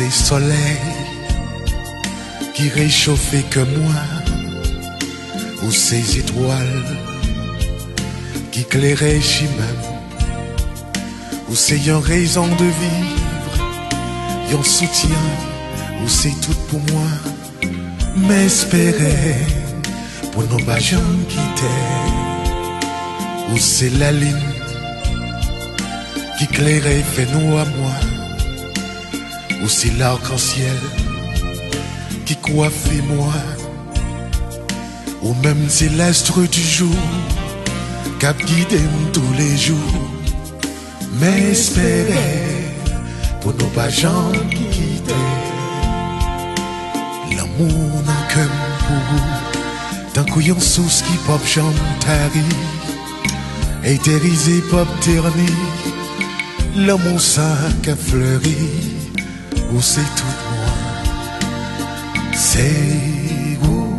c'est soleil qui réchauffait que moi, ou ces étoiles qui éclairaient chez même, ou c'est une raison de vivre, un soutien, ou c'est tout pour moi, m'espérer pour nos bajans quitter, ou c'est la ligne qui éclairait fait nous à moi, ou c'est l'arc-en-ciel qui coiffait moi, ou même c'est l'astre du jour qui guide tous les jours, m'espérer pour nos bajans quitter, l'amour n'a qu'un pour vous, d'un couillon sous qui pop chantari, éthérisé pop terni, l'amour ça qu'a fleuri, où c'est tout moi, c'est vous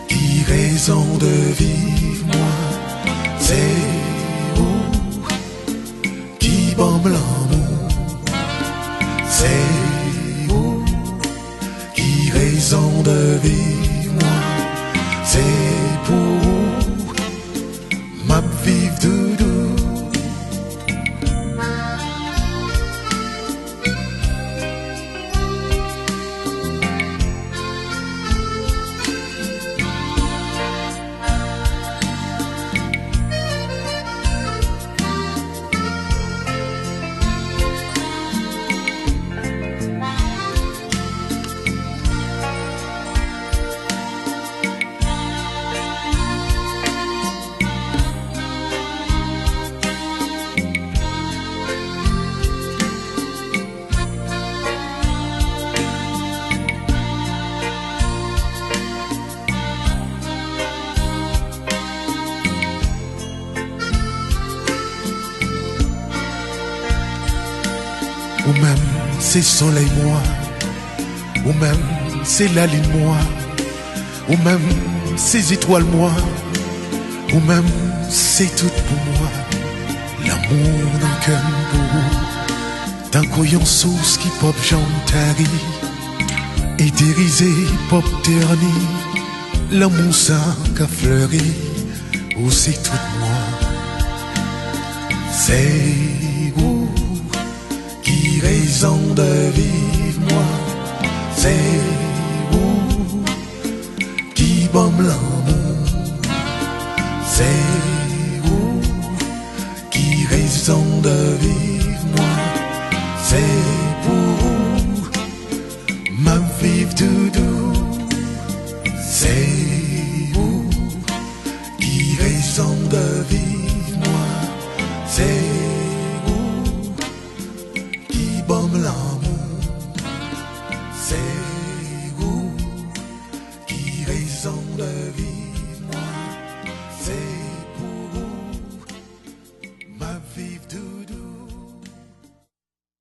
qui raison de vivre moi, c'est vous qui bombe l'amour, c'est vous qui raison de vivre moi, c'est pour ma vive doudou. Ou même c'est soleil moi, ou même c'est la lune moi, ou même c'est étoiles moi, ou même c'est tout pour moi, l'amour d'un cœur pour vous, d'un couillon sauce qui pop chantari, éthérisé pop terni, l'amour ça qu'a fleuri, ou c'est tout moi, c'est vous qui raison de vivre moi, c'est vous qui bombe l'amour, c'est vous qui raison de vivre moi, c'est pour ma vive doudou, c'est vous qui raison de vivre.